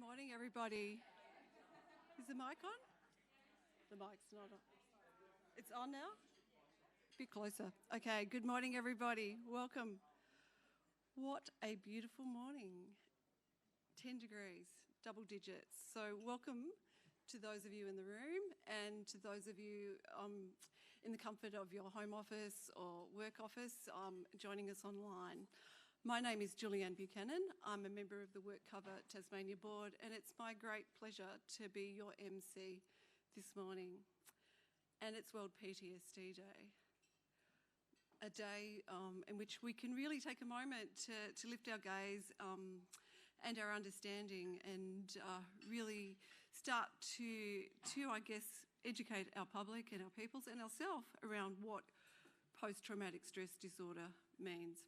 morning, everybody. Is the mic on? The mic's not on. It's on now? A bit closer. Okay, good morning, everybody. Welcome. What a beautiful morning. 10 degrees, double digits. So welcome to those of you in the room and to those of you in the comfort of your home office or work office joining us online. My name is Julianne Buchanan. I'm a member of the WorkCover Tasmania Board, and it's my great pleasure to be your MC this morning. And it's World PTSD Day, a day in which we can really take a moment to lift our gaze and our understanding and really start to, I guess, educate our public and our peoples and ourselves around what post-traumatic stress disorder means.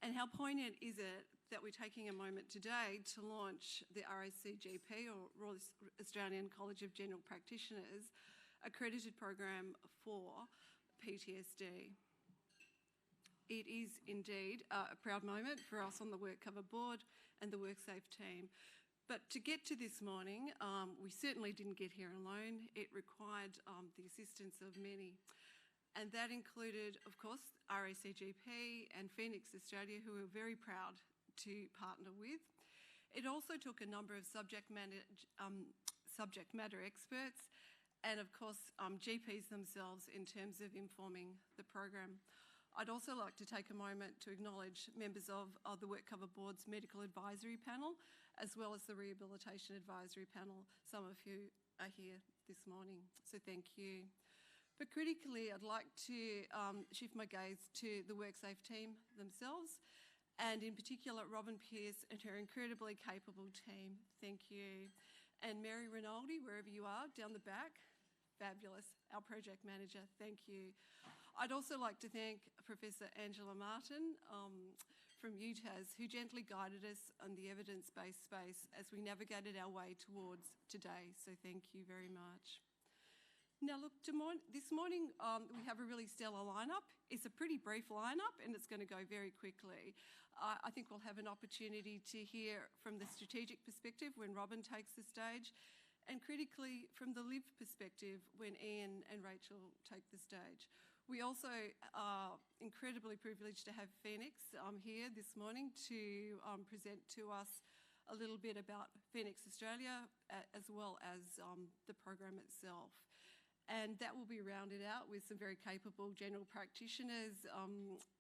And how poignant is it that we're taking a moment today to launch the RACGP, or Royal Australian College of General Practitioners, accredited program for PTSD. It is indeed a proud moment for us on the WorkCover board and the WorkSafe team. But to get to this morning, we certainly didn't get here alone. It required the assistance of many. And that included, of course, RACGP and Phoenix Australia, who we're very proud to partner with. It also took a number of subject matter experts and, of course, GPs themselves in terms of informing the program. I'd also like to take a moment to acknowledge members of the WorkCover Board's Medical Advisory Panel, as well as the Rehabilitation Advisory Panel, some of who are here this morning, so thank you. But critically, I'd like to shift my gaze to the WorkSafe team themselves, and in particular, Robin Pearce and her incredibly capable team. Thank you. And Mary Rinaldi, wherever you are, down the back, fabulous, our project manager, thank you. I'd also like to thank Professor Angela Martin from UTAS, who gently guided us on the evidence-based space as we navigated our way towards today, so thank you very much. Now look, this morning we have a really stellar lineup. It's a pretty brief lineup and it's going to go very quickly. I think we'll have an opportunity to hear from the strategic perspective when Robin takes the stage, and critically from the lived perspective when Ian and Rachel take the stage. We also are incredibly privileged to have Phoenix here this morning to present to us a little bit about Phoenix Australia as well as the program itself. And that will be rounded out with some very capable general practitioners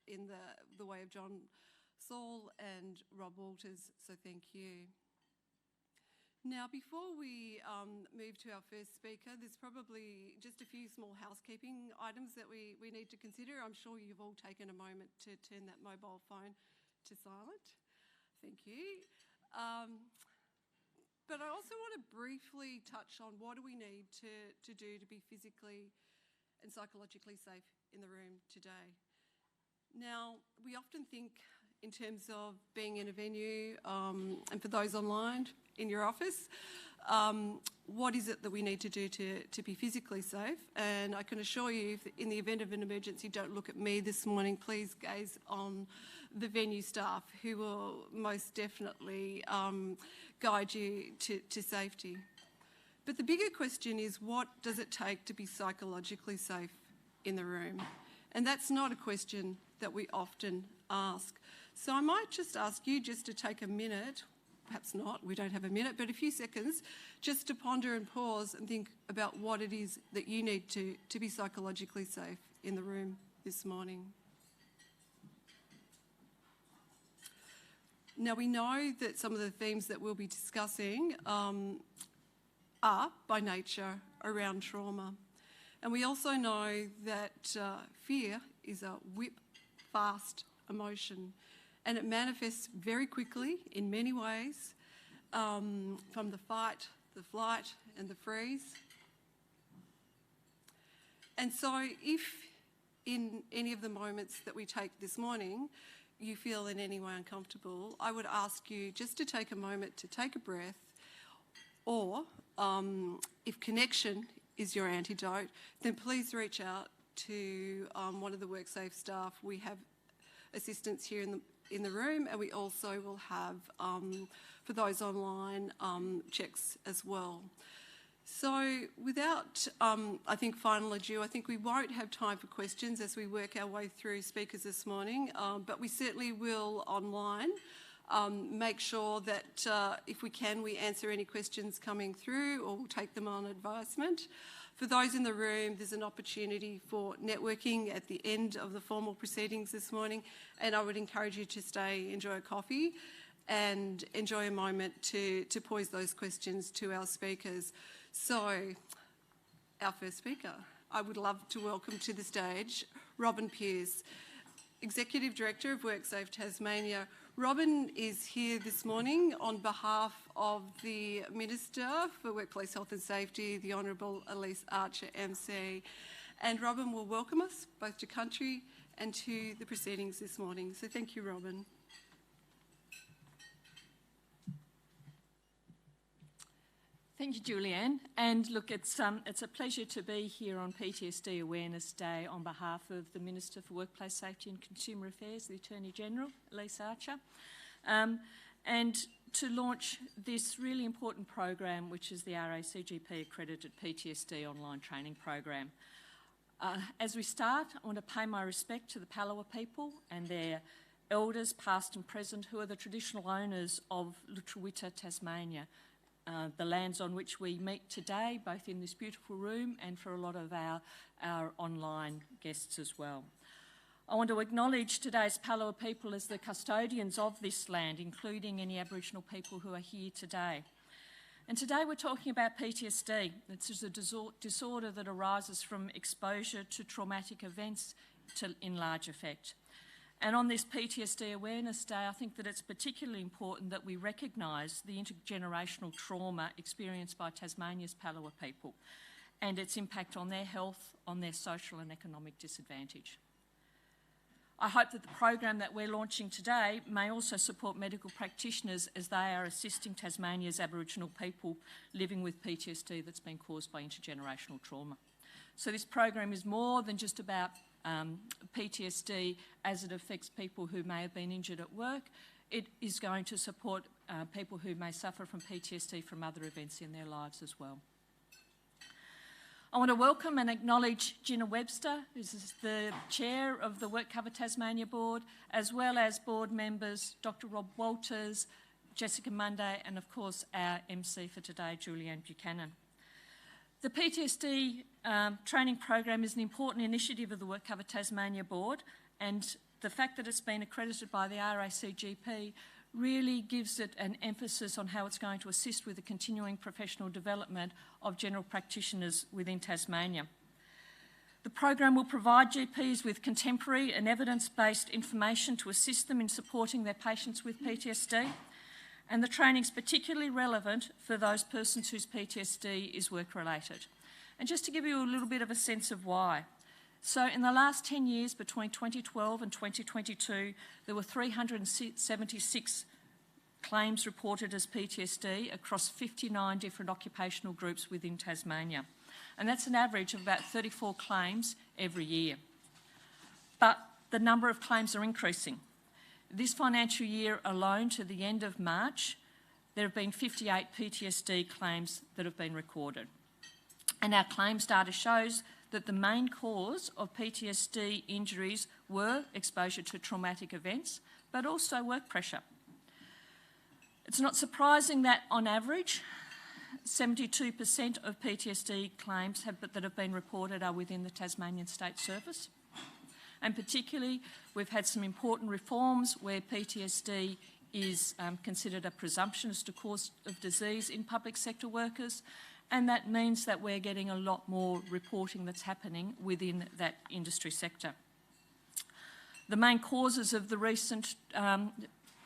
in the way of John Saul and Rob Walters, so thank you. Now, before we move to our first speaker, there's probably just a few small housekeeping items that we need to consider. I'm sure you've all taken a moment to turn that mobile phone to silent. Thank you. But I also want to briefly touch on what do we need to do to be physically and psychologically safe in the room today. Now, we often think in terms of being in a venue, and for those online in your office, what is it that we need to do to be physically safe? And I can assure you, if in the event of an emergency, don't look at me this morning, please gaze on the venue staff who will most definitely guide you to safety. But the bigger question is, what does it take to be psychologically safe in the room? And that's not a question that we often ask. So I might just ask you just to take a minute, perhaps not, we don't have a minute, but a few seconds, just to ponder and pause and think about what it is that you need to be psychologically safe in the room this morning. Now, we know that some of the themes that we'll be discussing are, by nature, around trauma. And we also know that fear is a whip-fast emotion, and it manifests very quickly in many ways, from the fight, the flight, and the freeze. And so if in any of the moments that we take this morning, you feel in any way uncomfortable, I would ask you just to take a moment to take a breath, or if connection is your antidote, then please reach out to one of the WorkSafe staff. We have assistants here in the room, and we also will have, for those online, checks as well. So without, I think, final adieu, I think we won't have time for questions as we work our way through speakers this morning, but we certainly will online make sure that if we can, we answer any questions coming through, or we'll take them on advisement. For those in the room, there's an opportunity for networking at the end of the formal proceedings this morning, and I would encourage you to stay, enjoy a coffee, and enjoy a moment to pose those questions to our speakers. So, our first speaker, I would love to welcome to the stage Robin Pearce, Executive Director of WorkSafe Tasmania. Robin is here this morning on behalf of the Minister for Workplace Health and Safety, the Honourable Elise Archer MC. And Robin will welcome us both to country and to the proceedings this morning. So thank you, Robin. Thank you, Julianne. And look, it's a pleasure to be here on PTSD Awareness Day on behalf of the Minister for Workplace Safety and Consumer Affairs, the Attorney General, Elise Archer, and to launch this really important program, which is the RACGP Accredited PTSD online training program. As we start, I want to pay my respect to the Palawa people and their elders, past and present, who are the traditional owners of Lutruwita, Tasmania, the lands on which we meet today, both in this beautiful room and for a lot of our online guests as well. I want to acknowledge today's Palawa people as the custodians of this land, including any Aboriginal people who are here today. And today we're talking about PTSD. It's a disorder that arises from exposure to traumatic events in large effect. And on this PTSD Awareness Day, I think that it's particularly important that we recognise the intergenerational trauma experienced by Tasmania's Palawa people and its impact on their health, on their social and economic disadvantage. I hope that the program that we're launching today may also support medical practitioners as they are assisting Tasmania's Aboriginal people living with PTSD that's been caused by intergenerational trauma. So this program is more than just about PTSD as it affects people who may have been injured at work. It is going to support people who may suffer from PTSD from other events in their lives as well. I want to welcome and acknowledge Gina Webster, who's the chair of the WorkCover Tasmania board, as well as board members Dr. Rob Walters, Jessica Munday, and of course our MC for today, Julianne Buchanan. The PTSD training program is an important initiative of the WorkCover Tasmania board, and the fact that it's been accredited by the RACGP really gives it an emphasis on how it's going to assist with the continuing professional development of general practitioners within Tasmania. The program will provide GPs with contemporary and evidence-based information to assist them in supporting their patients with PTSD, and the training is particularly relevant for those persons whose PTSD is work-related. And just to give you a little bit of a sense of why. So in the last 10 years, between 2012 and 2022, there were 376 claims reported as PTSD across 59 different occupational groups within Tasmania. And that's an average of about 34 claims every year. But the number of claims are increasing. This financial year alone, to the end of March, there have been 58 PTSD claims that have been recorded. And our claims data shows that the main cause of PTSD injuries were exposure to traumatic events, but also work pressure. It's not surprising that, on average, 72% of PTSD claims that have been reported are within the Tasmanian State Service. And particularly, we've had some important reforms where PTSD is considered a presumption as to cause of disease in public sector workers, and that means that we're getting a lot more reporting that's happening within that industry sector. The main causes of the recent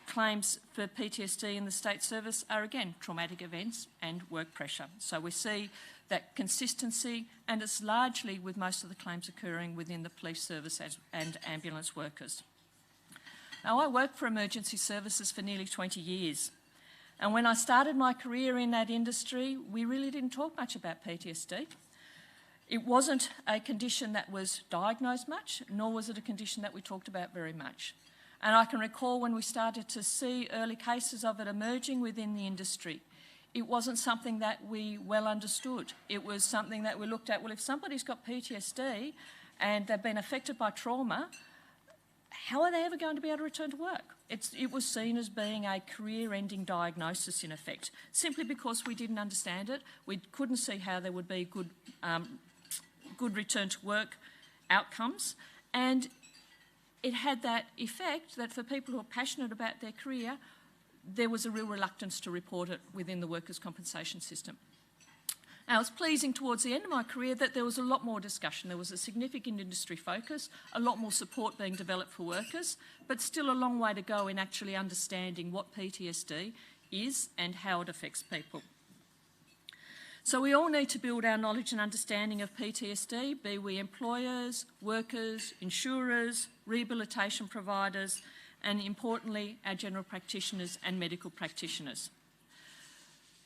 claims for PTSD in the State Service are, again, traumatic events and work pressure. So we see that consistency, and it's largely with most of the claims occurring within the police service and ambulance workers. Now, I worked for emergency services for nearly 20 years. And when I started my career in that industry, we really didn't talk much about PTSD. It wasn't a condition that was diagnosed much, nor was it a condition that we talked about very much. And I can recall when we started to see early cases of it emerging within the industry, it wasn't something that we well understood. It was something that we looked at, well, if somebody's got PTSD and they've been affected by trauma, how are they ever going to be able to return to work? It was seen as being a career-ending diagnosis, in effect, simply because we didn't understand it. We couldn't see how there would be good return to work outcomes. And it had that effect that for people who are passionate about their career, there was a real reluctance to report it within the workers' compensation system. Now, it's pleasing towards the end of my career that there was a lot more discussion. There was a significant industry focus, a lot more support being developed for workers, but still a long way to go in actually understanding what PTSD is and how it affects people. So we all need to build our knowledge and understanding of PTSD, be we employers, workers, insurers, rehabilitation providers, and importantly, our general practitioners and medical practitioners.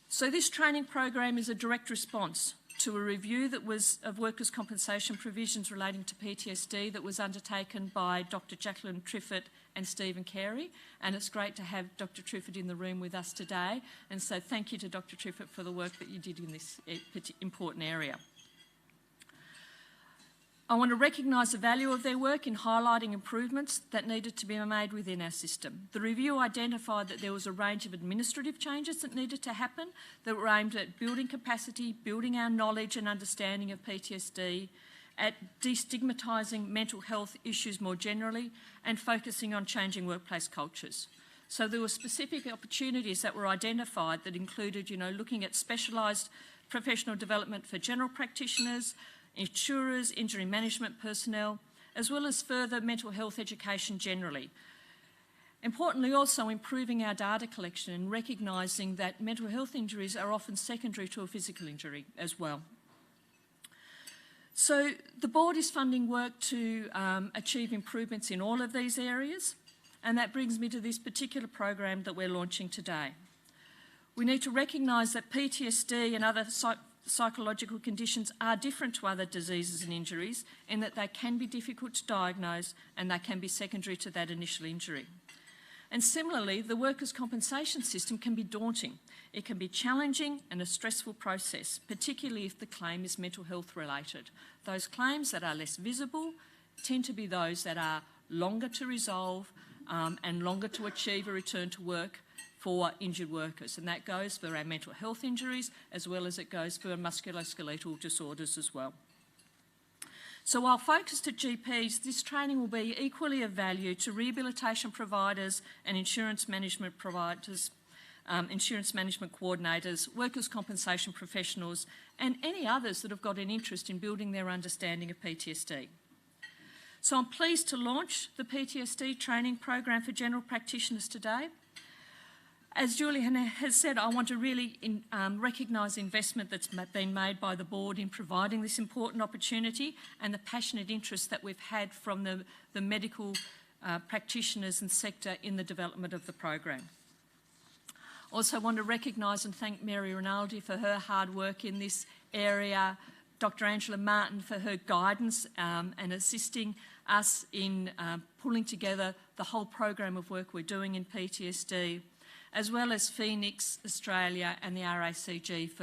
So this training program is a direct response to a review that was of workers' compensation provisions relating to PTSD that was undertaken by Dr. Jacqueline Triffett and Stephen Carey, and it's great to have Dr. Triffett in the room with us today, and so thank you to Dr. Triffett for the work that you did in this important area. I want to recognise the value of their work in highlighting improvements that needed to be made within our system. The review identified that there was a range of administrative changes that needed to happen that were aimed at building capacity, building our knowledge and understanding of PTSD, at destigmatising mental health issues more generally, and focusing on changing workplace cultures. So there were specific opportunities that were identified that included, looking at specialised professional development for general practitioners, insurers, injury management personnel, as well as further mental health education generally. Importantly, also improving our data collection and recognising that mental health injuries are often secondary to a physical injury as well. So the board is funding work to achieve improvements in all of these areas, and that brings me to this particular program that we're launching today. We need to recognise that PTSD and other psychological conditions are different to other diseases and injuries in that they can be difficult to diagnose and they can be secondary to that initial injury. And similarly, the workers' compensation system can be daunting. It can be challenging and a stressful process, particularly if the claim is mental health related. Those claims that are less visible tend to be those that are longer to resolve and longer to achieve a return to work for injured workers, and that goes for our mental health injuries as well as it goes for musculoskeletal disorders as well. So while focused at GPs, this training will be equally of value to rehabilitation providers and insurance management providers, insurance management coordinators, workers' compensation professionals, and any others that have got an interest in building their understanding of PTSD. So I'm pleased to launch the PTSD training program for general practitioners today. As Julian has said, I want to really recognise the investment that's been made by the board in providing this important opportunity and the passionate interest that we've had from the medical practitioners and sector in the development of the program. Also want to recognise and thank Mary Rinaldi for her hard work in this area, Dr. Angela Martin for her guidance and assisting us in pulling together the whole program of work we're doing in PTSD, as well as Phoenix Australia and the RACGP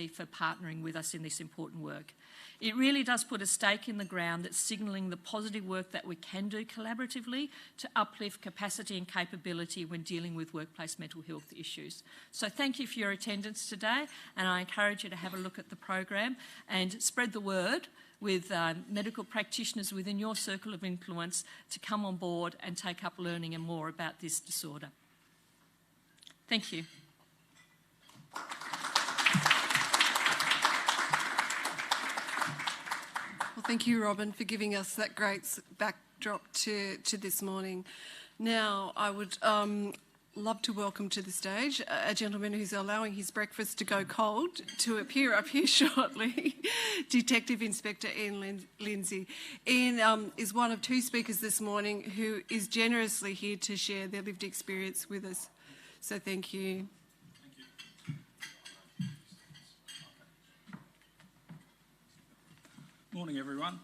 for partnering with us in this important work. It really does put a stake in the ground that's signalling the positive work that we can do collaboratively to uplift capacity and capability when dealing with workplace mental health issues. So thank you for your attendance today, and I encourage you to have a look at the program and spread the word with medical practitioners within your circle of influence to come on board and take up learning and more about this disorder. Thank you. Well, thank you, Robin, for giving us that great backdrop to this morning. Now, I would love to welcome to the stage a gentleman who's allowing his breakfast to go cold to appear up here shortly, Detective Inspector Ian Lindsay. Ian is one of two speakers this morning who is generously here to share their lived experience with us. So thank you. Morning, everyone.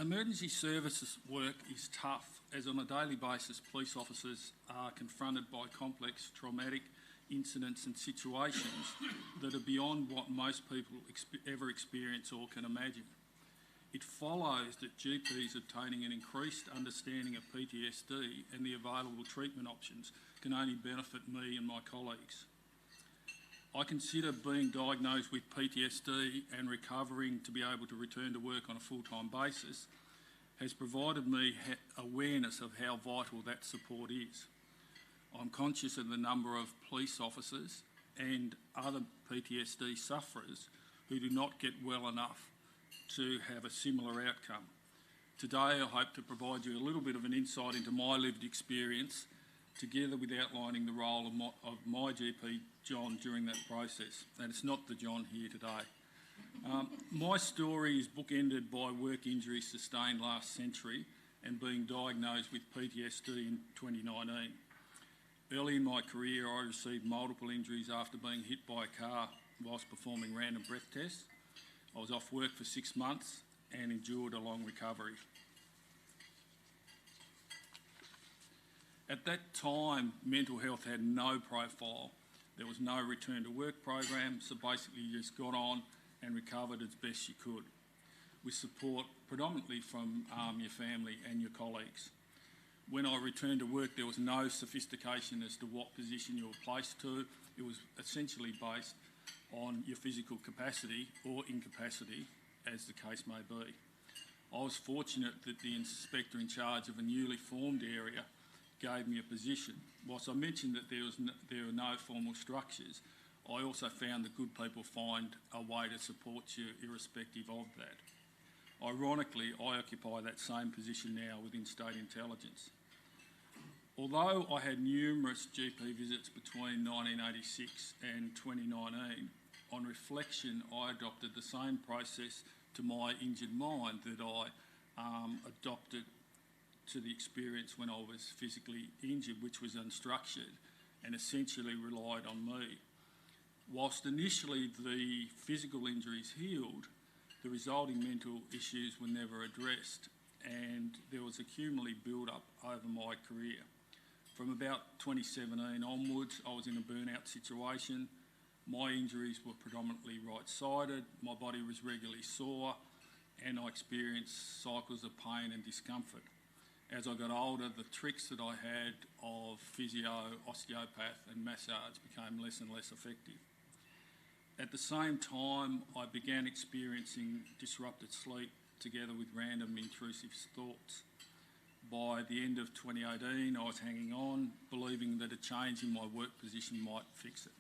Emergency services work is tough, as on a daily basis police officers are confronted by complex traumatic incidents and situations that are beyond what most people ever experience or can imagine. It follows that GPs obtaining an increased understanding of PTSD and the available treatment options can only benefit me and my colleagues. I consider being diagnosed with PTSD and recovering to be able to return to work on a full-time basis has provided me awareness of how vital that support is. I'm conscious of the number of police officers and other PTSD sufferers who do not get well enough to have a similar outcome. Today I hope to provide you a little bit of an insight into my lived experience, together with outlining the role of my GP, John, during that process. And it's not the John here today. My story is bookended by work injuries sustained last century and being diagnosed with PTSD in 2019. Early in my career, I received multiple injuries after being hit by a car whilst performing random breath tests. I was off work for 6 months and endured a long recovery. At that time, mental health had no profile. There was no return to work program, so basically you just got on and recovered as best you could, with support predominantly from your family and your colleagues. When I returned to work, there was no sophistication as to what position you were placed to. It was essentially based on your physical capacity or incapacity, as the case may be. I was fortunate that the inspector in charge of a newly formed area gave me a position. Whilst I mentioned that there are no formal structures, I also found that good people find a way to support you irrespective of that. Ironically, I occupy that same position now within state intelligence. Although I had numerous GP visits between 1986 and 2019, on reflection I adopted the same process to my injured mind that I adopted to the experience when I was physically injured, which was unstructured and essentially relied on me. Whilst initially the physical injuries healed, the resulting mental issues were never addressed, and there was a cumulative build-up over my career. From about 2017 onwards, I was in a burnout situation. My injuries were predominantly right-sided, my body was regularly sore, and I experienced cycles of pain and discomfort. As I got older, the tricks that I had of physio, osteopath and massage became less and less effective. At the same time, I began experiencing disrupted sleep together with random intrusive thoughts. By the end of 2018, I was hanging on, believing that a change in my work position might fix it.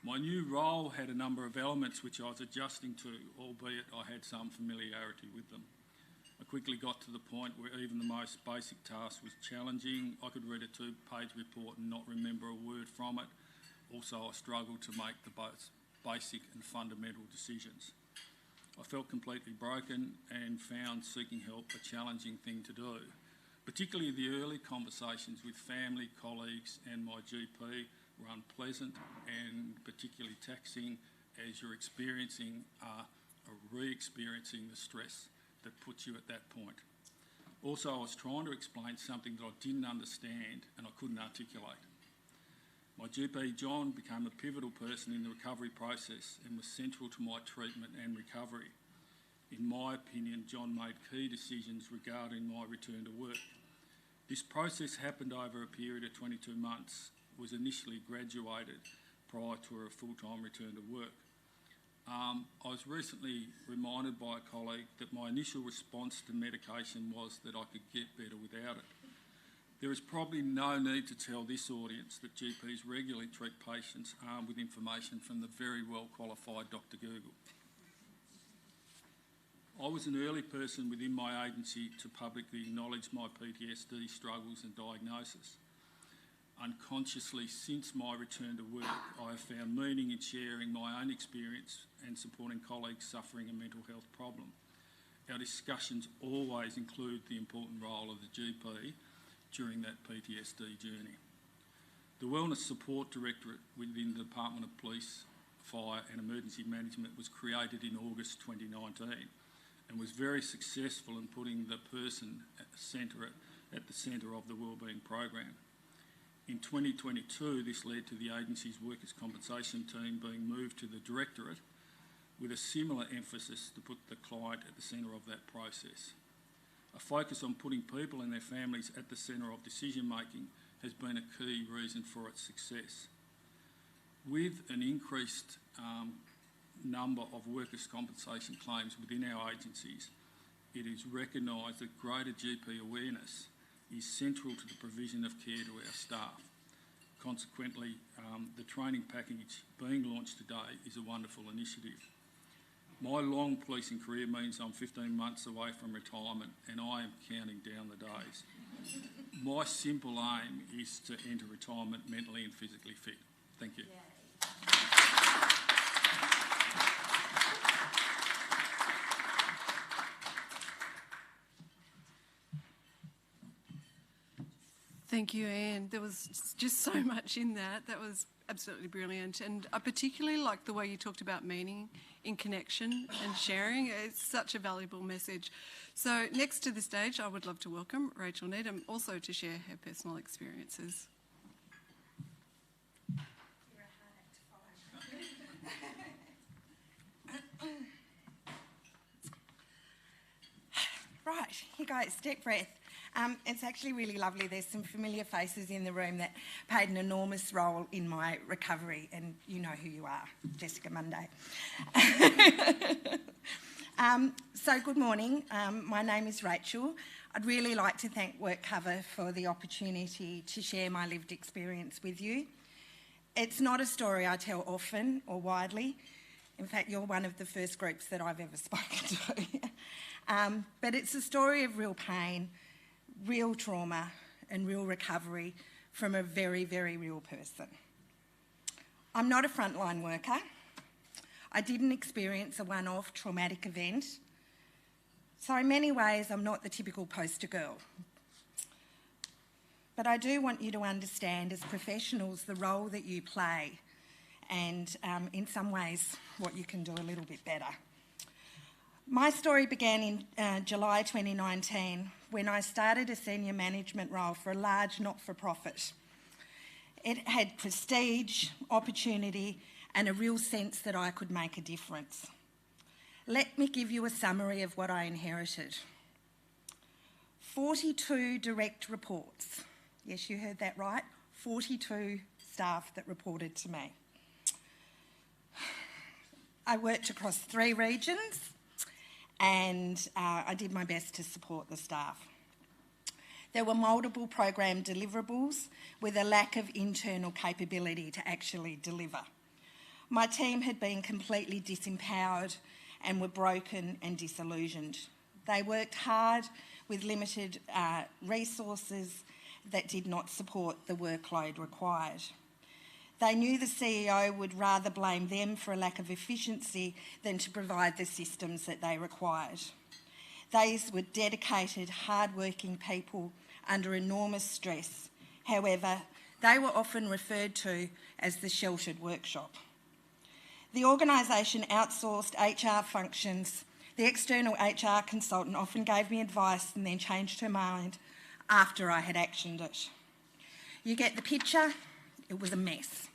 My new role had a number of elements which I was adjusting to, albeit I had some familiarity with them. I quickly got to the point where even the most basic task was challenging. I could read a 2-page report and not remember a word from it. Also, I struggled to make the both basic and fundamental decisions. I felt completely broken and found seeking help a challenging thing to do. Particularly the early conversations with family, colleagues and my GP were unpleasant and particularly taxing as you're experiencing or re-experiencing the stress that puts you at that point. Also, I was trying to explain something that I didn't understand and I couldn't articulate. My GP, John, became a pivotal person in the recovery process and was central to my treatment and recovery. In my opinion, John made key decisions regarding my return to work. This process happened over a period of 22 months, was initially graduated prior to a full-time return to work. I was recently reminded by a colleague that my initial response to medication was that I could get better without it. There is probably no need to tell this audience that GPs regularly treat patients armed with information from the very well-qualified Dr. Google. I was an early person within my agency to publicly acknowledge my PTSD struggles and diagnosis. Unconsciously, since my return to work, I have found meaning in sharing my own experience and supporting colleagues suffering a mental health problem. Our discussions always include the important role of the GP during that PTSD journey. The Wellness Support Directorate within the Department of Police, Fire and Emergency Management was created in August 2019 and was very successful in putting the person at the centre of the wellbeing program. In 2022, this led to the agency's workers' compensation team being moved to the Directorate with a similar emphasis to put the client at the centre of that process. A focus on putting people and their families at the centre of decision making has been a key reason for its success. With an increased number of workers' compensation claims within our agencies, it is recognised that greater GP awareness is central to the provision of care to our staff. Consequently, the training package being launched today is a wonderful initiative. My long policing career means I'm 15 months away from retirement, and I am counting down the days. My simple aim is to enter retirement mentally and physically fit. Thank you. Thank you, Anne. There was just so much in that. That was absolutely brilliant. And I particularly like the way you talked about meaning in connection and sharing. It's such a valuable message. So next to the stage, I would love to welcome Rachel Needham, also to share her personal experiences. Right, you guys, deep breath. It's actually really lovely. There's some familiar faces in the room that played an enormous role in my recovery, and you know who you are, Jessica Monday. So good morning. My name is Rachel. I'd really like to thank WorkCover for the opportunity to share my lived experience with you. It's not a story I tell often or widely. In fact, you're one of the first groups that I've ever spoken to. But it's a story of real pain, real trauma and real recovery from a very, very real person. I'm not a frontline worker. I didn't experience a one-off traumatic event. So in many ways, I'm not the typical poster girl. But I do want you to understand as professionals the role that you play and in some ways what you can do a little bit better. My story began in July 2019 when I started a senior management role for a large not-for-profit. It had prestige, opportunity, and a real sense that I could make a difference. Let me give you a summary of what I inherited. 42 direct reports. Yes, you heard that right. 42 staff that reported to me. I worked across 3 regions, and I did my best to support the staff. There were multiple program deliverables with a lack of internal capability to actually deliver. My team had been completely disempowered and were broken and disillusioned. They worked hard with limited resources that did not support the workload required. They knew the CEO would rather blame them for a lack of efficiency than to provide the systems that they required. These were dedicated, hard-working people under enormous stress. However, they were often referred to as the sheltered workshop. The organisation outsourced HR functions. The external HR consultant often gave me advice and then changed her mind after I had actioned it. You get the picture? It was a mess.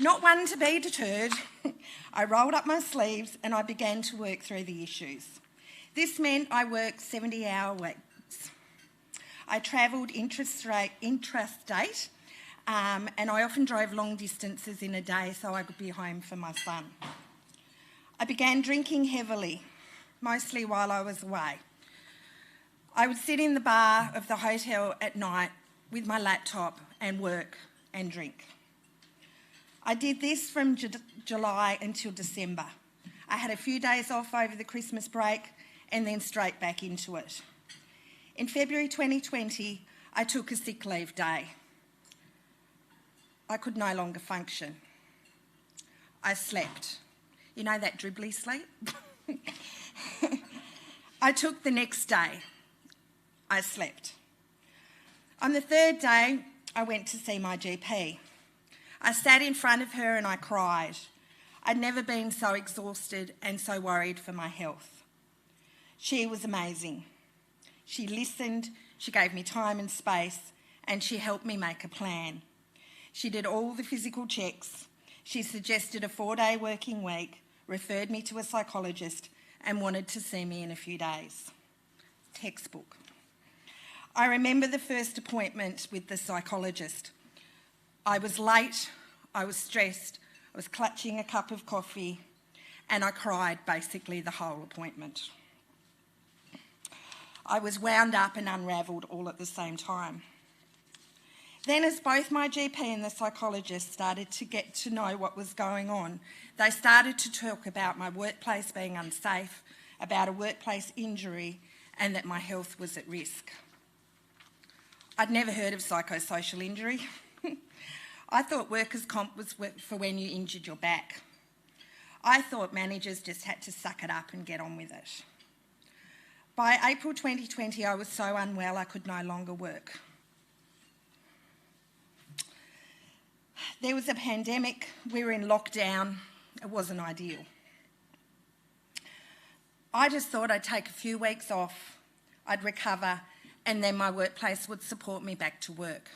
Not one to be deterred, I rolled up my sleeves and I began to work through the issues. This meant I worked 70-hour weeks. I travelled intrastate, and I often drove long distances in a day so I could be home for my son. I began drinking heavily, mostly while I was away. I would sit in the bar of the hotel at night with my laptop and work and drink. I did this from July until December. I had a few days off over the Christmas break and then straight back into it. In February 2020, I took a sick leave day. I could no longer function. I slept. You know that dribbly sleep? I took the next day. I slept. On the 3rd day, I went to see my GP. I sat in front of her and I cried. I'd never been so exhausted and so worried for my health. She was amazing. She listened, she gave me time and space, and she helped me make a plan. She did all the physical checks. She suggested a 4-day working week, referred me to a psychologist, and wanted to see me in a few days. Textbook. I remember the first appointment with the psychologist. I was late, I was stressed, I was clutching a cup of coffee, and I cried basically the whole appointment. I was wound up and unravelled all at the same time. Then, as both my GP and the psychologist started to get to know what was going on, they started to talk about my workplace being unsafe, about a workplace injury, and that my health was at risk. I'd never heard of psychosocial injury. I thought workers' comp was for when you injured your back. I thought managers just had to suck it up and get on with it. By April 2020, I was so unwell I could no longer work. There was a pandemic, we were in lockdown, it wasn't ideal. I just thought I'd take a few weeks off, I'd recover, and then my workplace would support me back to work.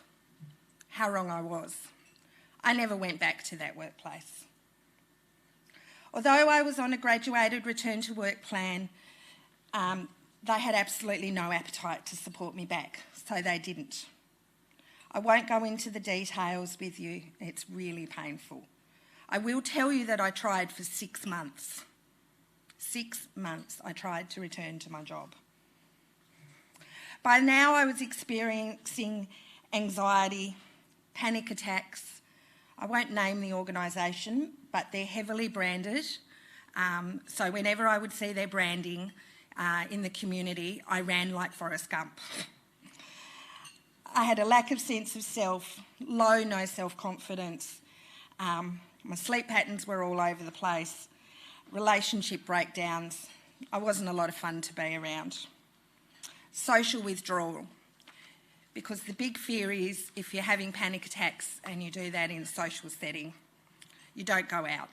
How wrong I was. I never went back to that workplace. Although I was on a graduated return to work plan, they had absolutely no appetite to support me back, so they didn't. I won't go into the details with you, it's really painful. I will tell you that I tried for 6 months. 6 months I tried to return to my job. By now I was experiencing anxiety, panic attacks. I won't name the organisation, but they're heavily branded. So whenever I would see their branding in the community, I ran like Forrest Gump. I had a lack of sense of self, no self-confidence. My sleep patterns were all over the place, relationship breakdowns. I wasn't a lot of fun to be around. Social withdrawal, because the big fear is if you're having panic attacks and you do that in a social setting, you don't go out,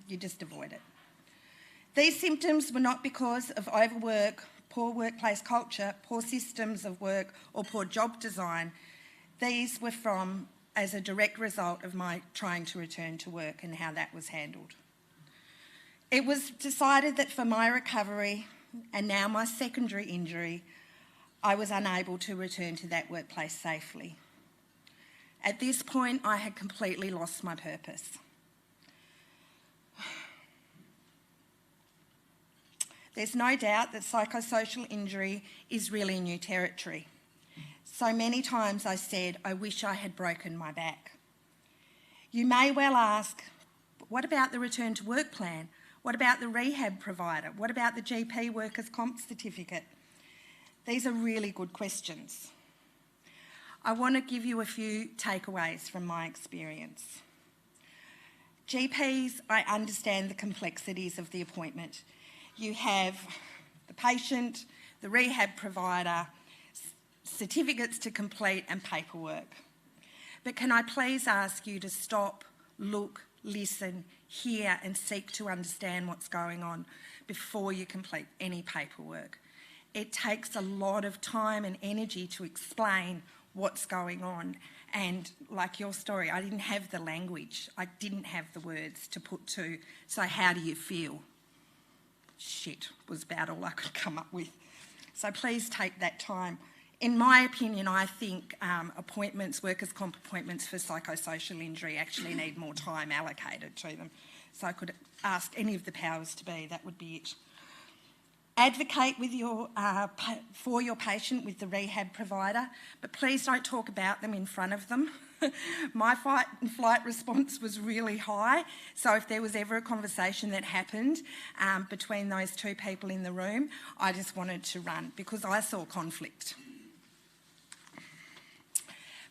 you just avoid it. These symptoms were not because of overwork, poor workplace culture, poor systems of work, or poor job design. These were as a direct result of my trying to return to work and how that was handled. It was decided that for my recovery, and now my secondary injury, I was unable to return to that workplace safely. At this point, I had completely lost my purpose. There's no doubt that psychosocial injury is really new territory. So many times I said, I wish I had broken my back. You may well ask, what about the return to work plan? What about the rehab provider? What about the GP workers' comp certificate? These are really good questions. I want to give you a few takeaways from my experience. GPs, I understand the complexities of the appointment. You have the patient, the rehab provider, certificates to complete and paperwork. But can I please ask you to stop, look, listen, hear and seek to understand what's going on before you complete any paperwork. It takes a lot of time and energy to explain what's going on. And like your story, I didn't have the language. I didn't have the words to put to, so how do you feel? Shit was about all I could come up with. So please take that time. In my opinion, I think appointments, workers' comp appointments for psychosocial injury actually need more time allocated to them. So I could ask any of the powers to be, that would be it. Advocate with for your patient with the rehab provider, but please don't talk about them in front of them. My fight and flight response was really high, so if there was ever a conversation that happened between those two people in the room, I just wanted to run because I saw conflict.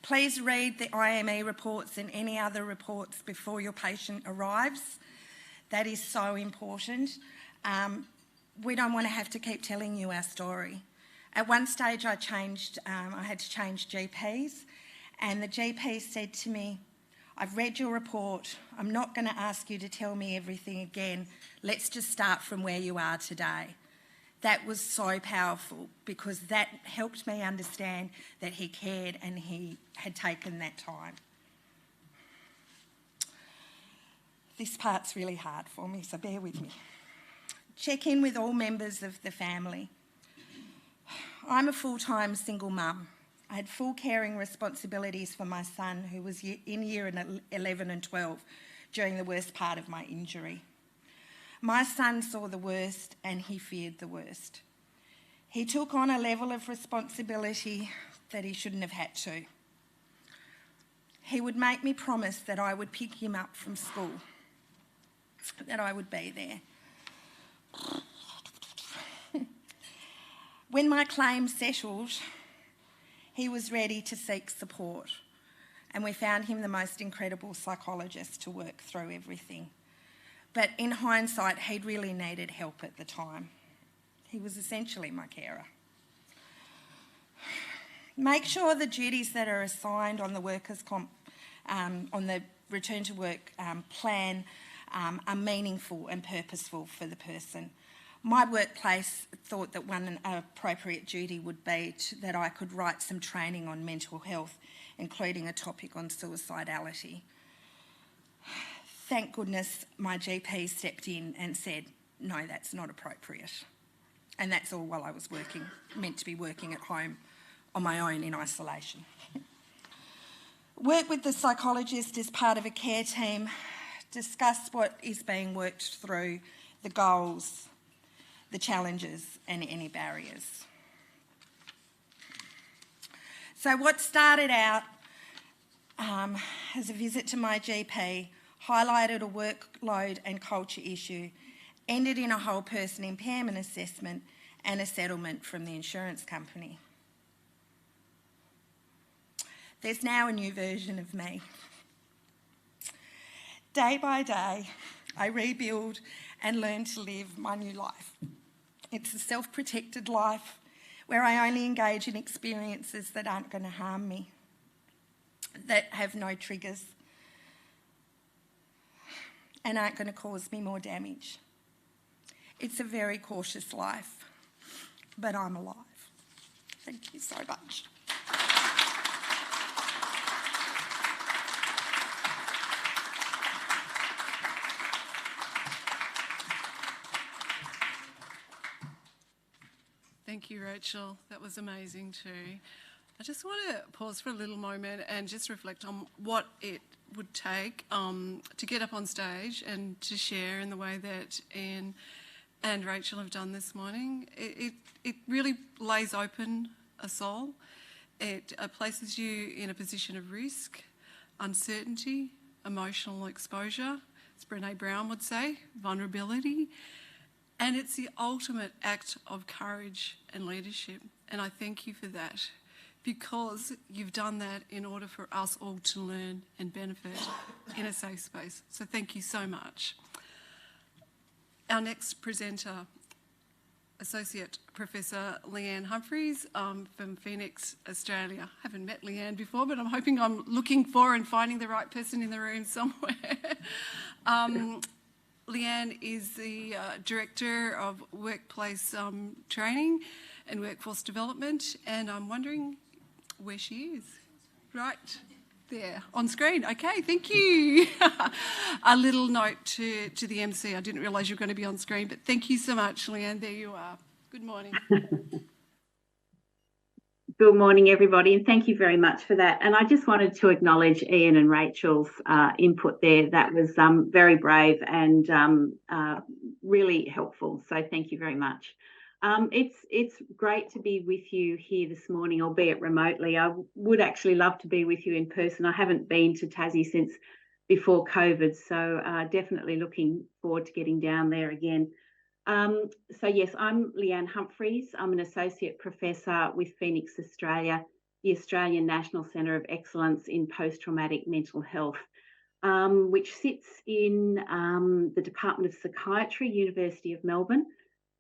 Please read the IME reports and any other reports before your patient arrives. That is so important. We don't want to have to keep telling you our story. At one stage I had to change GPs, and the GP said to me, I've read your report, I'm not going to ask you to tell me everything again, let's just start from where you are today. That was so powerful because that helped me understand that he cared and he had taken that time. This part's really hard for me, so bear with me. Check in with all members of the family. I'm a full-time single mum. I had full caring responsibilities for my son, who was in year 11 and 12 during the worst part of my injury. My son saw the worst and he feared the worst. He took on a level of responsibility that he shouldn't have had to. He would make me promise that I would pick him up from school, that I would be there. When my claim settled, he was ready to seek support, and we found him the most incredible psychologist to work through everything. But in hindsight, he'd really needed help at the time. He was essentially my carer. Make sure the duties that are assigned on the workers' on the return to work plan are meaningful and purposeful for the person. My workplace thought that one appropriate duty would be that I could write some training on mental health, including a topic on suicidality. Thank goodness my GP stepped in and said, no, that's not appropriate. And that's all while I was meant to be working at home on my own in isolation. Work with the psychologist as part of a care team, discuss what is being worked through, the goals, the challenges and any barriers. So what started out as a visit to my GP, highlighted a workload and culture issue, ended in a whole person impairment assessment and a settlement from the insurance company. There's now a new version of me. Day by day, I rebuild and learn to live my new life. It's a self-protected life where I only engage in experiences that aren't going to harm me, that have no triggers, and aren't going to cause me more damage. It's a very cautious life, but I'm alive. Thank you so much. Thank you, Rachel. That was amazing too. I just want to pause for a little moment and just reflect on what it would take to get up on stage and to share in the way that Ian and Rachel have done this morning. It really lays open a soul. It places you in a position of risk, uncertainty, emotional exposure, as Brené Brown would say, vulnerability. And it's the ultimate act of courage and leadership. And I thank you for that, because you've done that in order for us all to learn and benefit in a safe space. So thank you so much. Our next presenter, Associate Professor Leanne Humphreys from Phoenix, Australia. I haven't met Leanne before, but I'm hoping I'm looking for and finding the right person in the room somewhere. Leanne is the Director of Workplace Training and Workforce Development, and I'm wondering where she is. Right there, on screen. Okay, thank you. A little note to the MC. I didn't realise you were going to be on screen, but thank you so much, Leanne. There you are. Good morning. Good morning, everybody, and thank you very much for that. And I just wanted to acknowledge Ian and Rachel's input there. That was very brave and really helpful. So thank you very much. It's great to be with you here this morning, albeit remotely. I would actually love to be with you in person. I haven't been to Tassie since before COVID, so definitely looking forward to getting down there again. So yes, I'm Leanne Humphreys. I'm an Associate Professor with Phoenix, Australia, the Australian National Centre of Excellence in Post-Traumatic Mental Health, which sits in the Department of Psychiatry, University of Melbourne.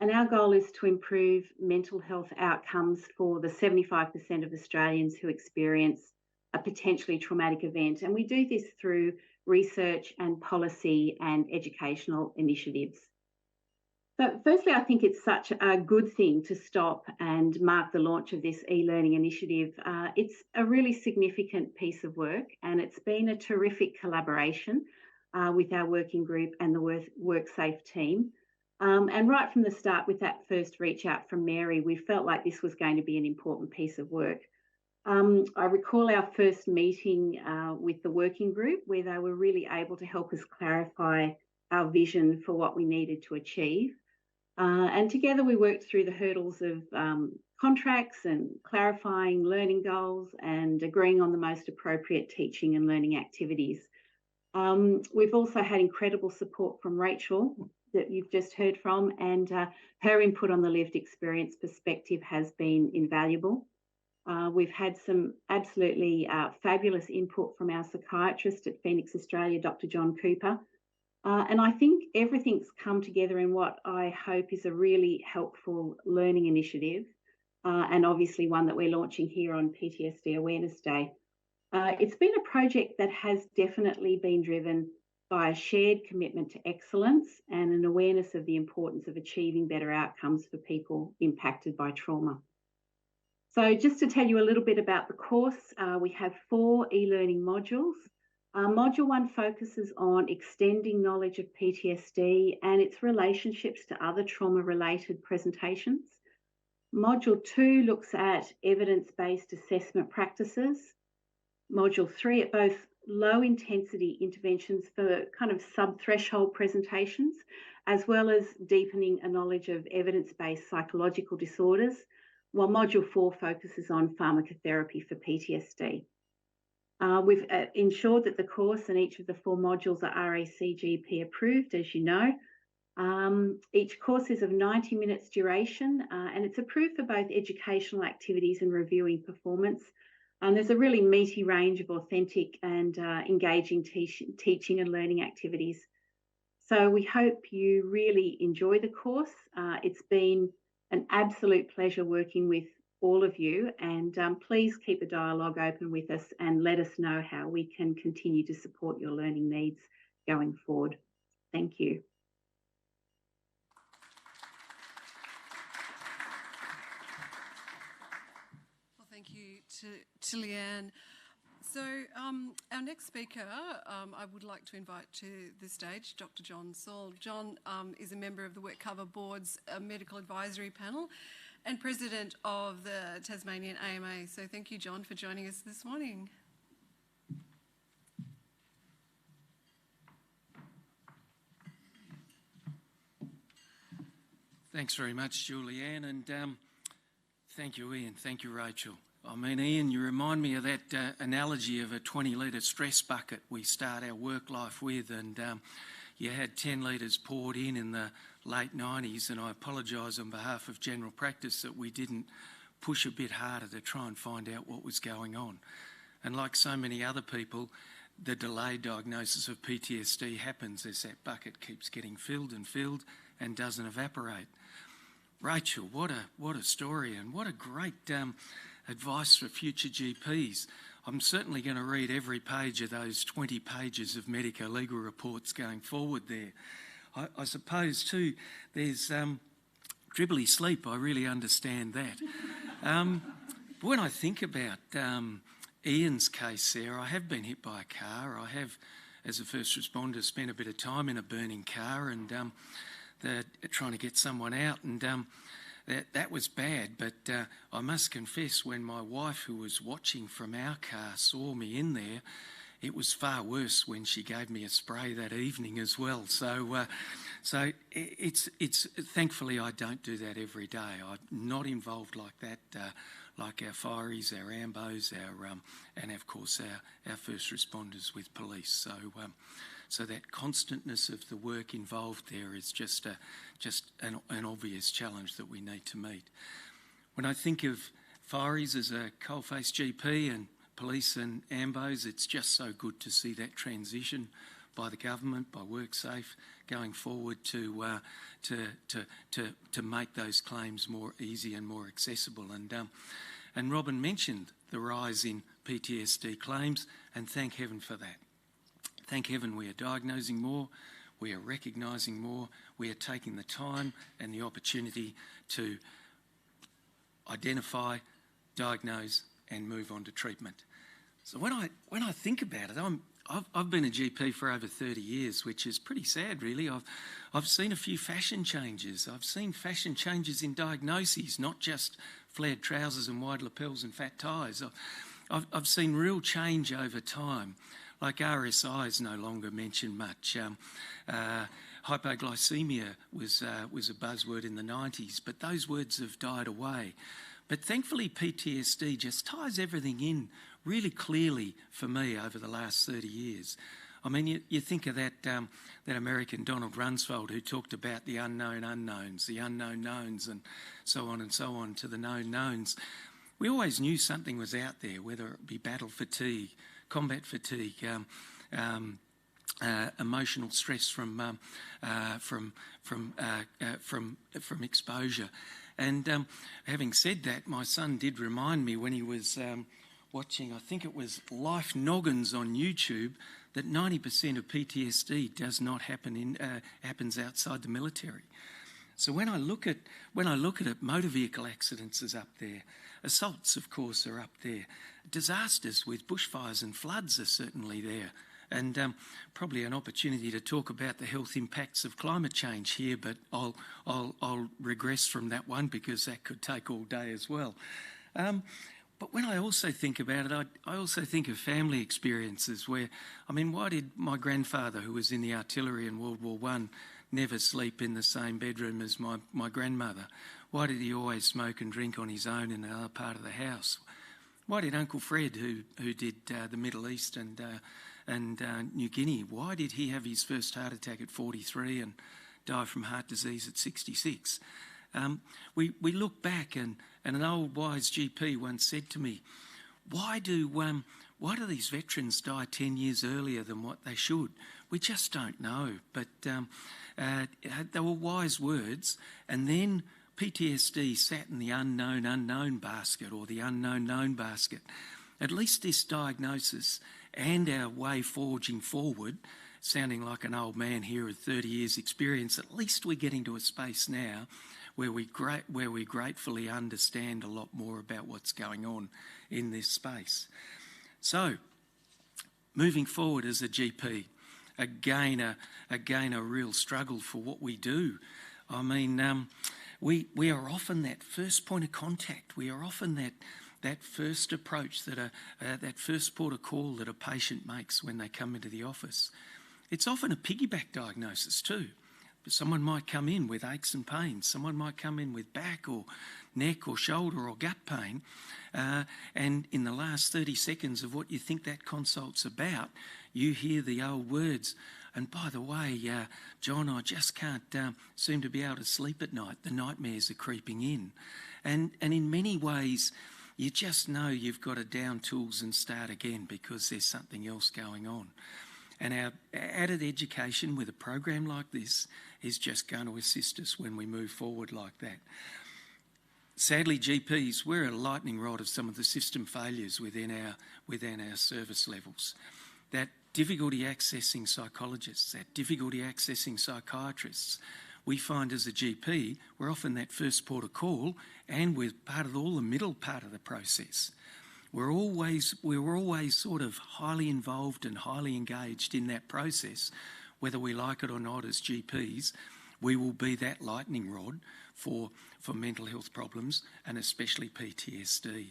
And our goal is to improve mental health outcomes for the 75% of Australians who experience a potentially traumatic event. And we do this through research and policy and educational initiatives. So firstly, I think it's such a good thing to stop and mark the launch of this e-learning initiative. It's a really significant piece of work, and it's been a terrific collaboration with our working group and the WorkSafe team. And right from the start, with that first reach out from Mary, we felt like this was going to be an important piece of work. I recall our first meeting with the working group, where they were really able to help us clarify our vision for what we needed to achieve. And together we worked through the hurdles of contracts and clarifying learning goals and agreeing on the most appropriate teaching and learning activities. We've also had incredible support from Rachel that you've just heard from, and her input on the lived experience perspective has been invaluable. We've had some absolutely fabulous input from our psychiatrist at Phoenix Australia, Dr. John Cooper. And I think everything's come together in what I hope is a really helpful learning initiative, and obviously one that we're launching here on PTSD Awareness Day. It's been a project that has definitely been driven by a shared commitment to excellence and an awareness of the importance of achieving better outcomes for people impacted by trauma. So just to tell you a little bit about the course, we have 4 e-learning modules. Module 1 focuses on extending knowledge of PTSD and its relationships to other trauma-related presentations. Module 2 looks at evidence-based assessment practices. Module 3 at both low-intensity interventions for kind of sub-threshold presentations, as well as deepening a knowledge of evidence-based psychological disorders, while Module 4 focuses on pharmacotherapy for PTSD. We've ensured that the course and each of the 4 modules are RACGP approved, as you know. Each course is of 90 minutes duration, and it's approved for both educational activities and reviewing performance. And there's a really meaty range of authentic and engaging teaching and learning activities. So we hope you really enjoy the course. It's been an absolute pleasure working with all of you, and please keep the dialogue open with us and let us know how we can continue to support your learning needs going forward. Thank you. Well, thank you to Leanne. So our next speaker, I would like to invite to the stage Dr. John Saul. John is a member of the WorkCover Board's Medical Advisory Panel and President of the Tasmanian AMA. So thank you, John, for joining us this morning. Thanks very much, Julianne, and thank you, Ian. Thank you, Rachel. I mean, Ian, you remind me of that analogy of a 20-litre stress bucket we start our work life with, and you had 10 litres poured in the late 90s, and I apologise on behalf of general practice that we didn't push a bit harder to try and find out what was going on. And like so many other people, the delayed diagnosis of PTSD happens as that bucket keeps getting filled and doesn't evaporate. Rachel, what a story, and what a great advice for future GPs. I'm certainly going to read every page of those 20 pages of medico-legal reports going forward there. I suppose too, there's dribbly sleep, I really understand that. When I think about Ian's case there, I have been hit by a car. I have, as a first responder, spent a bit of time in a burning car and trying to get someone out, and that was bad. But I must confess, when my wife, who was watching from our car, saw me in there, it was far worse when she gave me a spray that evening as well. So it's thankfully I don't do that every day. I'm not involved like that, like our fireys, our AMBOs, and of course our first responders with police. So that constantness of the work involved there is just an obvious challenge that we need to meet. When I think of fireys as a coalface GP and police and AMBOs, it's just so good to see that transition by the government, by WorkSafe, going forward to make those claims more easy and more accessible. And Robin mentioned the rise in PTSD claims, and thank heaven for that. Thank heaven we are diagnosing more, we are recognising more, we are taking the time and the opportunity to identify, diagnose and move on to treatment. So when I think about it, I've been a GP for over 30 years, which is pretty sad really. I've seen a few fashion changes. I've seen fashion changes in diagnoses, not just flared trousers and wide lapels and fat ties. I've seen real change over time. Like RSI is no longer mentioned much. Hypoglycemia was a buzzword in the 90s, but those words have died away. But thankfully PTSD just ties everything in really clearly for me over the last 30 years. I mean, you think of that American Donald Rumsfeld who talked about the unknown unknowns, the unknown knowns and so on to the known knowns. We always knew something was out there, whether it be battle fatigue, combat fatigue, emotional stress from exposure. And having said that, my son did remind me when he was watching, I think it was Life Noggins on YouTube, that 90% of PTSD does not happen happens outside the military. So when I look at it, motor vehicle accidents is up there. Assaults, of course, are up there. Disasters with bushfires and floods are certainly there. And probably an opportunity to talk about the health impacts of climate change here, but I'll regress from that one because that could take all day as well. But when I also think about it, I also think of family experiences where, I mean, why did my grandfather, who was in the artillery in World War I, never sleep in the same bedroom as my grandmother? Why did he always smoke and drink on his own in another part of the house? Why did Uncle Fred, who did the Middle East and New Guinea, why did he have his first heart attack at 43 and die from heart disease at 66? We look back and an old wise GP once said to me, why do these veterans die 10 years earlier than what they should? We just don't know. But they were wise words. And then PTSD sat in the unknown unknown basket or the unknown known basket. At least this diagnosis and our way forging forward, sounding like an old man here with 30 years experience, at least we're getting to a space now where we gratefully understand a lot more about what's going on in this space. So, moving forward as a GP, again a real struggle for what we do. I mean, we are often that first point of contact. We are often that first approach, that first port of call that a patient makes when they come into the office. It's often a piggyback diagnosis too. Someone might come in with aches and pains. Someone might come in with back or neck or shoulder or gut pain. And in the last 30 seconds of what you think that consult's about, you hear the old words, and by the way, John, I just can't seem to be able to sleep at night. The nightmares are creeping in. And in many ways, you just know you've got to down tools and start again because there's something else going on. And our added education with a program like this is just going to assist us when we move forward like that. Sadly, GPs, we're a lightning rod of some of the system failures within our service levels. That difficulty accessing psychologists, that difficulty accessing psychiatrists, we find as a GP, we're often that first port of call and we're part of all the middle part of the process. We're always sort of highly involved and highly engaged in that process. Whether we like it or not as GPs, we will be that lightning rod for mental health problems and especially PTSD.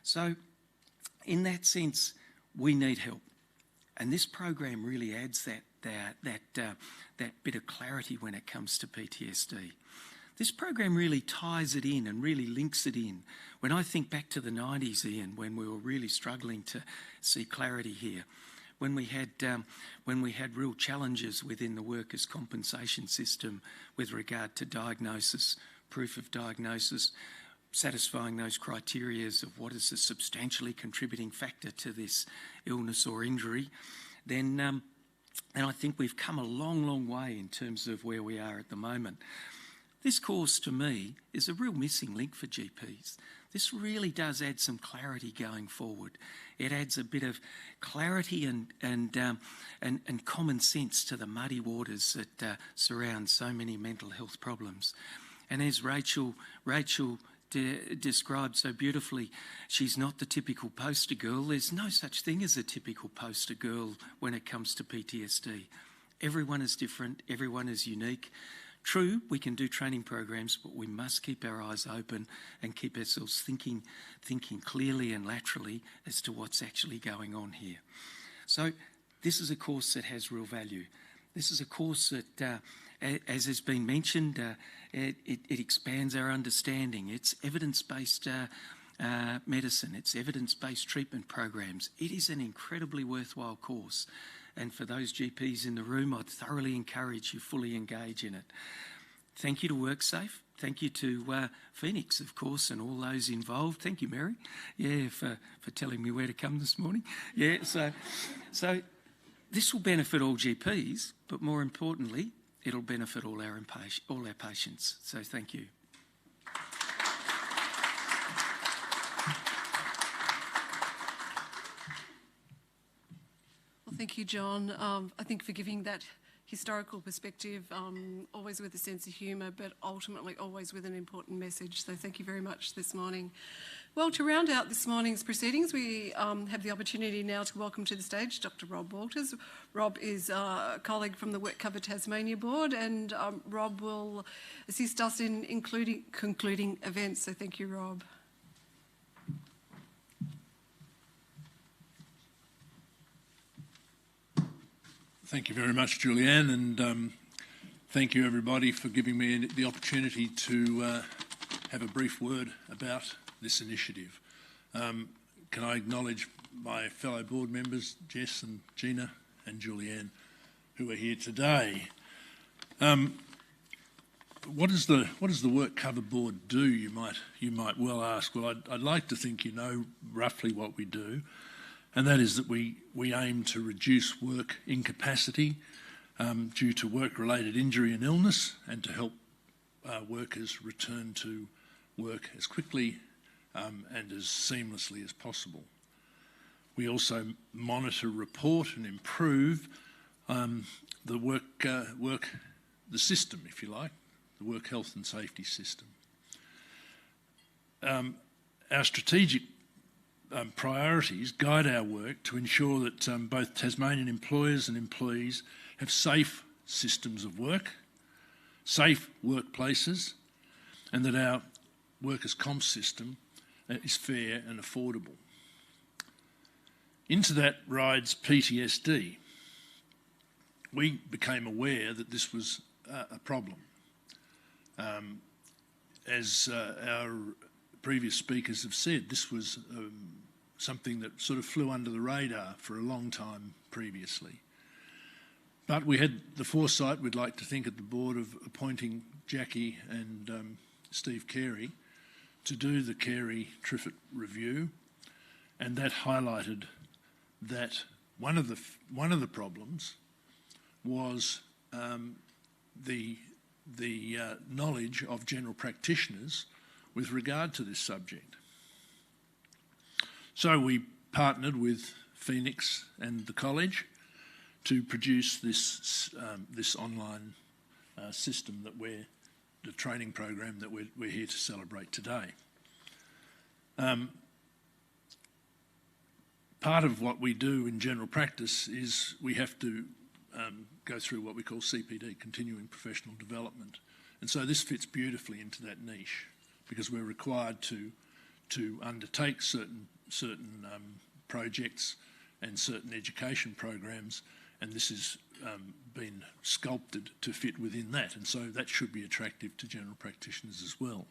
So in that sense, we need help. And this program really adds that bit of clarity when it comes to PTSD. This program really ties it in and really links it in. When I think back to the 90s, Ian, when we were really struggling to see clarity here, when we had real challenges within the workers' compensation system with regard to diagnosis, proof of diagnosis, satisfying those criteria of what is a substantially contributing factor to this illness or injury, then and I think we've come a long, long way in terms of where we are at the moment. This course, to me, is a real missing link for GPs. This really does add some clarity going forward. It adds a bit of clarity and common sense to the muddy waters that surround so many mental health problems. And as Rachel described so beautifully, she's not the typical poster girl. There's no such thing as a typical poster girl when it comes to PTSD. Everyone is different, everyone is unique. True, we can do training programs, but we must keep our eyes open and keep ourselves thinking clearly and laterally as to what's actually going on here. So this is a course that has real value. This is a course that, as has been mentioned, it expands our understanding. It's evidence-based medicine. It's evidence-based treatment programs. It is an incredibly worthwhile course. And for those GPs in the room, I'd thoroughly encourage you fully engage in it. Thank you to WorkSafe. Thank you to Phoenix, of course, and all those involved. Thank you, Mary, for telling me where to come this morning. So this will benefit all GPs, but more importantly, it'll benefit all our patients. So thank you. Thank you, John. I think for giving that historical perspective, always with a sense of humour, but ultimately always with an important message. So thank you very much this morning. Well, to round out this morning's proceedings, we have the opportunity now to welcome to the stage Dr. Rob Walters. Rob is a colleague from the WorkCover Tasmania Board, and Rob will assist us in concluding events. So thank you, Rob. Thank you very much, Julianne, and thank you everybody for giving me the opportunity to have a brief word about this initiative. Can I acknowledge my fellow board members, Jess and Gina and Julianne, who are here today. What does the WorkCover Board do, you might well ask? Well, I'd like to think you know roughly what we do. And that is that we aim to reduce work incapacity due to work-related injury and illness, and to help workers return to work as quickly and as seamlessly as possible. We also monitor, report and improve the system, if you like, the work health and safety system. Our strategic priorities guide our work to ensure that both Tasmanian employers and employees have safe systems of work, safe workplaces, and that our workers' comp system is fair and affordable. Into that rides PTSD. We became aware that this was a problem. As our previous speakers have said, this was something that sort of flew under the radar for a long time previously. But we had the foresight, we'd like to think, at the board of appointing Jackie and Steve Carey to do the Carey-Triffett review, and that highlighted that one of the problems was the knowledge of general practitioners with regard to this subject. So we partnered with Phoenix and the college to produce this online system the training program that we're here to celebrate today. Part of what we do in general practice is we have to go through what we call CPD, continuing professional development. And so this fits beautifully into that niche, because we're required to undertake certain projects and certain education programs, and this has been sculpted to fit within that, and so that should be attractive to general practitioners as well.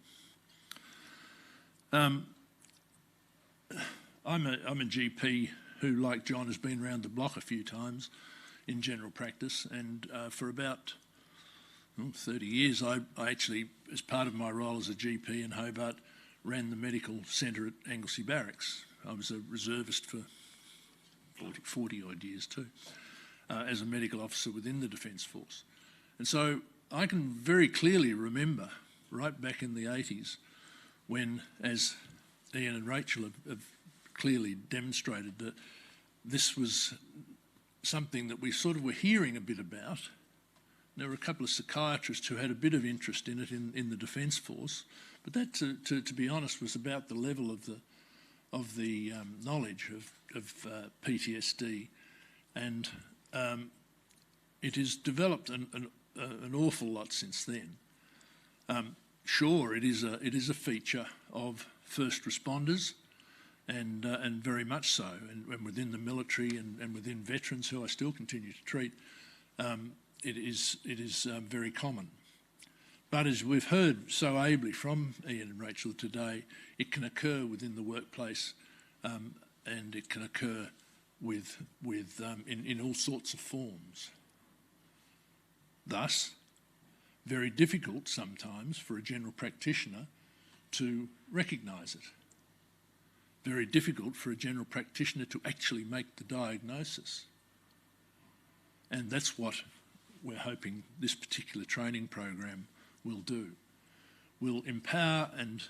I'm a GP who, like John, has been around the block a few times in general practice, and for about 30 years I actually, as part of my role as a GP in Hobart, ran the medical centre at Anglesey Barracks. I was a reservist for 40 odd years too, as a medical officer within the Defence Force. And so I can very clearly remember right back in the 80s, when, as Ian and Rachel have clearly demonstrated, that this was something that we sort of were hearing a bit about. There were a couple of psychiatrists who had a bit of interest in it in the Defence Force, but that, to be honest, was about the level of the knowledge of PTSD, and it has developed an awful lot since then. Sure, it is a feature of first responders, and very much so, and within the military and within veterans who I still continue to treat, it is very common. But as we've heard so ably from Ian and Rachel today, it can occur within the workplace, and it can occur in all sorts of forms. Thus, very difficult sometimes for a general practitioner to recognise it. Very difficult for a general practitioner to actually make the diagnosis. And that's what we're hoping this particular training program will do. Will empower and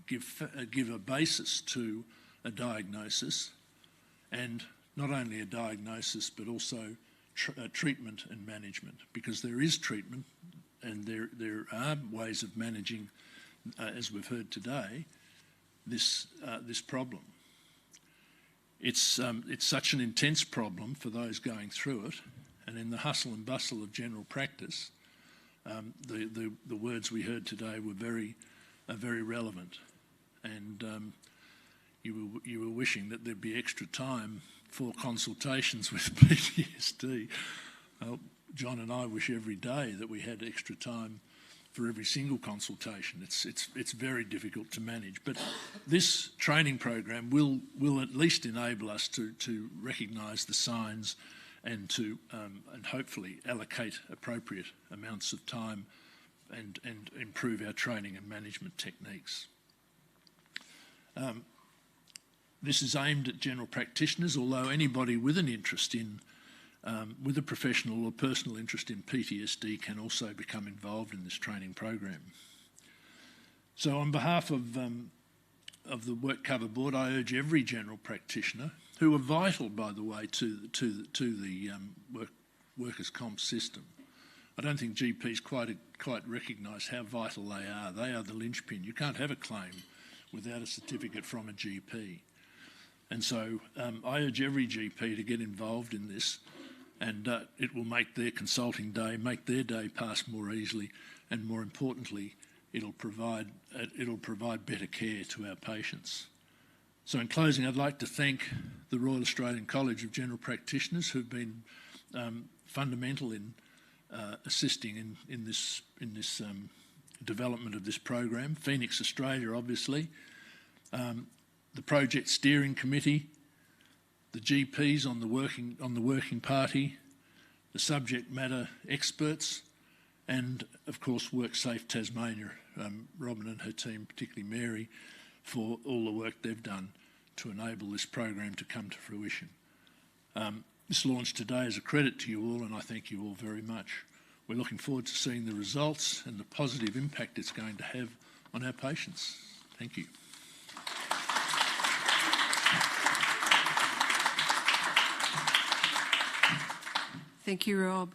give a basis to a diagnosis, and not only a diagnosis but also treatment and management, because there is treatment and there are ways of managing, as we've heard today, this problem. It's such an intense problem for those going through it, and in the hustle and bustle of general practice, the words we heard today were very relevant, and you were wishing that there'd be extra time for consultations with PTSD. John and I wish every day that we had extra time for every single consultation. It's very difficult to manage, but this training program will at least enable us to recognise the signs and to and hopefully allocate appropriate amounts of time and improve our training and management techniques. This is aimed at general practitioners, although anybody with an interest in, with a professional or personal interest in PTSD can also become involved in this training program. So on behalf of the Work Cover Board, I urge every general practitioner, who are vital, by the way, to the workers' comp system. I don't think GPs quite recognise how vital they are. They are the linchpin. You can't have a claim without a certificate from a GP. And so I urge every GP to get involved in this, and it will make their consulting day, make their day pass more easily, and more importantly, it'll provide better care to our patients. So in closing, I'd like to thank the Royal Australian College of General Practitioners, who've been fundamental in assisting in this development of this program. Phoenix Australia, obviously. The Project Steering Committee, the GPs on the working party, the subject matter experts, and of course WorkSafe Tasmania, Robin and her team, particularly Mary, for all the work they've done to enable this program to come to fruition. This launch today is a credit to you all, and I thank you all very much. We're looking forward to seeing the results and the positive impact it's going to have on our patients. Thank you. Thank you, Rob.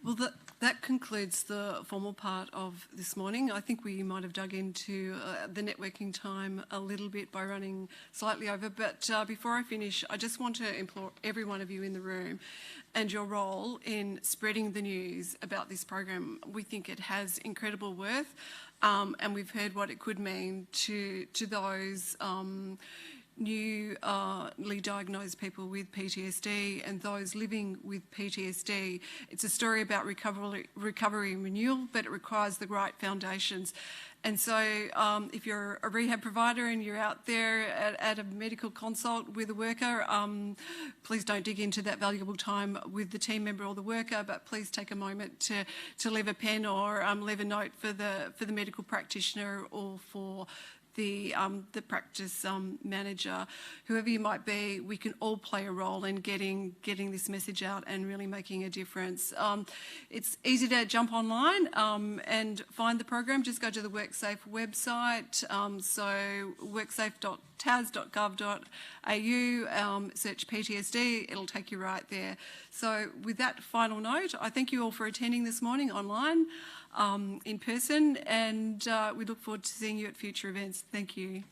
Well, that concludes the formal part of this morning. I think we might have dug into the networking time a little bit by running slightly over, but before I finish, I just want to implore every one of you in the room and your role in spreading the news about this program. We think it has incredible worth, and we've heard what it could mean to those newly diagnosed people with PTSD and those living with PTSD. It's a story about recovery and renewal, but it requires the right foundations. And so if you're a rehab provider and you're out there at a medical consult with a worker, please don't dig into that valuable time with the team member or the worker, but please take a moment to leave a pen or leave a note for the medical practitioner or for the practice manager, whoever you might be, we can all play a role in getting this message out and really making a difference. It's easy to jump online and find the program. Just go to the WorkSafe website, so worksafe.tas.gov.au, search PTSD, it'll take you right there. So with that final note, I thank you all for attending this morning online, in person, and we look forward to seeing you at future events. Thank you.